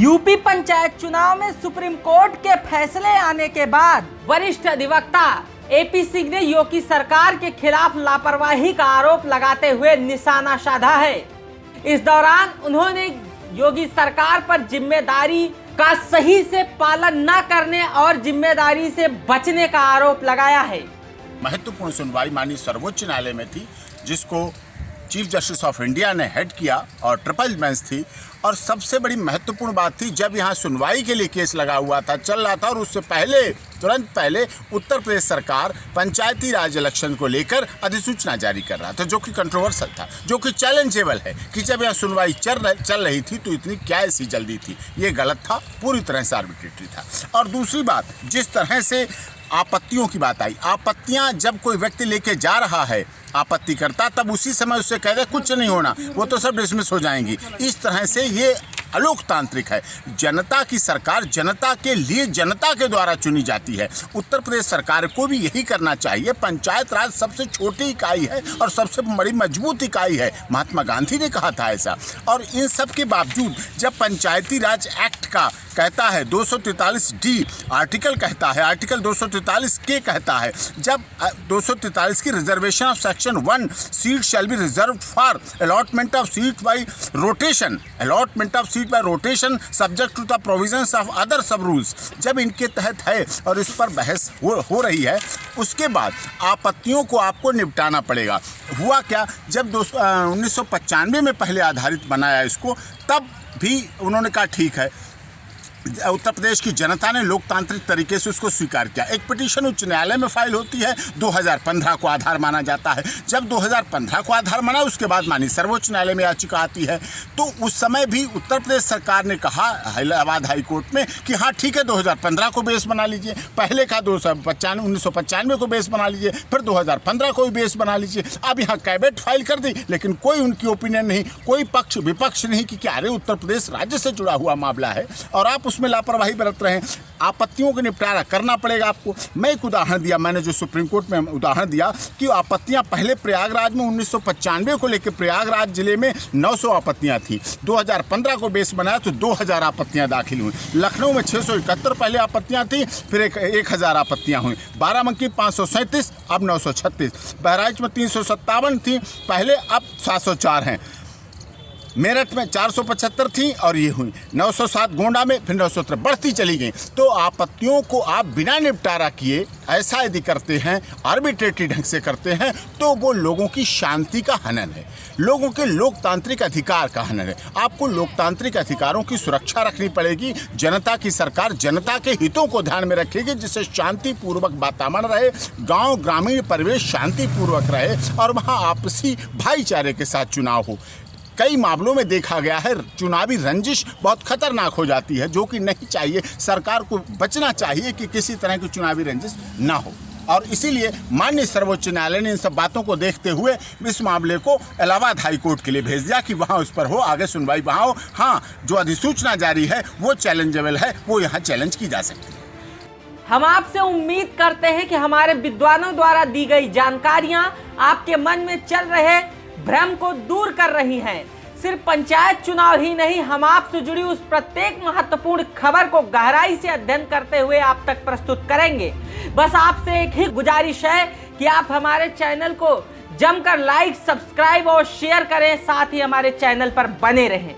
UP panchayat चुनाव में supreme court के फैसले आने के बाद वरिष्ठ अधिवक्ता एपी सिंह ने योगी सरकार के खिलाफ लापरवाही का आरोप लगाते हुए निशाना साधा है। इस दौरान उन्होंने योगी सरकार पर जिम्मेदारी का सही से पालन न करने और जिम्मेदारी से बचने का आरोप लगाया है। महत्वपूर्ण सुनवाई माननीय सर्वोच्च न्यायालय में थी, जिसको चीफ जस्टिस ऑफ इंडिया ने हेड किया और ट्रिपल बेंच थी। और सबसे बड़ी महत्वपूर्ण बात थी, जब यहाँ सुनवाई के लिए केस लगा हुआ था, चल रहा था, और उससे पहले तुरंत पहले उत्तर प्रदेश सरकार पंचायती राज इलेक्शन को लेकर अधिसूचना जारी कर रहा था, जो कि कंट्रोवर्शियल था, जो कि चैलेंजेबल है कि जब यहाँ सुनवाई चल रही थी तो इतनी क्या ऐसी जल्दी थी। ये गलत था, पूरी तरह से आर्बिट्रेटरी था। और दूसरी बात, जिस तरह से आपत्तियों की बात आई, आपत्तियां जब कोई व्यक्ति लेके जा रहा है आपत्ति करता, तब उसी समय उससे कह दे कुछ नहीं होना, वो तो सब डिसमिस हो जाएंगी। इस तरह से ये अलोकतांत्रिक है। जनता की सरकार जनता के लिए, जनता के द्वारा चुनी जाती है। उत्तर प्रदेश सरकार को भी यही करना चाहिए। पंचायत राज सबसे छोटी इकाई है और सबसे बड़ी मजबूत इकाई है, महात्मा गांधी ने कहा था ऐसा। और इन सब के बावजूद जब पंचायती राज एक्ट का कहता है 243 डी आर्टिकल कहता है, आर्टिकल 243 के कहता है, जब 243 की reservation of section 1 seat shall be reserve for allotment of seat by rotation, allotment of seat by rotation subject to the provisions of other sub rules, जब इनके तहत है और इस पर बहस हो रही है, उसके बाद आपत्तियों को आपको निपटाना पड़ेगा। हुआ क्या, जब 1995 में पहले आधारित बनाया इसको, तब भी उन्होंने कहा ठीक है, उत्तर प्रदेश की जनता ने लोकतांत्रिक तरीके से उसको स्वीकार किया। एक पिटीशन उच्च न्यायालय में फाइल होती है, 2015 को आधार माना जाता है। जब 2015 को आधार माना, उसके बाद मानी सर्वोच्च न्यायालय में याचिका आती है। तो उस समय भी उत्तर प्रदेश सरकार ने कहा इलाहाबाद हाई कोर्ट में कि हाँ ठीक है, 2015 को बेस बना लीजिए, पहले का 1995 को बेस बना लीजिए, फिर 2015 को भी बेस बना लीजिए। अब यहाँ कैबिनेट फाइल कर दी, लेकिन कोई उनकी ओपिनियन नहीं, कोई पक्ष विपक्ष नहीं कि क्या अरे उत्तर प्रदेश राज्य से जुड़ा हुआ मामला है और आप उसमें लापरवाही बरत रहे हैं। आपत्तियों का निपटारा करना पड़ेगा आपको। मैं एक उदाहरण दिया, मैंने जो सुप्रीम कोर्ट में उदाहरण दिया कि आपत्तियां पहले प्रयागराज में 1995 को लेकर प्रयागराज जिले में 900 आपत्तियां थी, 2015 को बेस बनाया तो 2000 आपत्तियां दाखिल हुई। लखनऊ में 671 पहले आपत्तियां थी, फिर 1000 आपत्तियां हुई। बाराबंकी 537, अब 936। बहराइच में 357 थी पहले, अब 704 हैं। मेरठ में 475 थी और ये हुई 907। गोंडा में फिर 917, बढ़ती चली गई। तो आपत्तियों को आप बिना निपटारा किए ऐसा यदि करते हैं, आर्बिट्रेटरी ढंग से करते हैं, तो वो लोगों की शांति का हनन है, लोगों के लोकतांत्रिक अधिकार का हनन है। आपको लोकतांत्रिक अधिकारों की सुरक्षा रखनी पड़ेगी। जनता की सरकार जनता के हितों को ध्यान में रखेगी, जिससे शांतिपूर्वक वातावरण रहे, गांव ग्रामीण परिवेश शांतिपूर्वक रहे और वहाँ आपसी भाईचारे के साथ चुनाव हो। कई मामलों में देखा गया है चुनावी रंजिश बहुत खतरनाक हो जाती है, जो कि नहीं चाहिए। सरकार को बचना चाहिए कि किसी तरह की चुनावी रंजिश ना हो। और इसीलिए माननीय सर्वोच्च न्यायालय ने इन सब बातों को देखते हुए इस मामले को इलाहाबाद हाई कोर्ट के लिए भेज दिया कि वहाँ उस पर हो, आगे सुनवाई वहाँ हो। हाँ, जो अधिसूचना जारी है वो चैलेंजेबल है, वो यहाँ चैलेंज की जा सकती है। हम आपसे उम्मीद करते हैं कि हमारे विद्वानों द्वारा दी गई जानकारियां आपके मन में चल रहे भ्रम को दूर कर रही हैं। सिर्फ पंचायत चुनाव ही नहीं, हम आपसे जुड़ी उस प्रत्येक महत्वपूर्ण खबर को गहराई से अध्ययन करते हुए आप तक प्रस्तुत करेंगे। बस आपसे एक ही गुजारिश है कि आप हमारे चैनल को जमकर लाइक, सब्सक्राइब और शेयर करें, साथ ही हमारे चैनल पर बने रहें।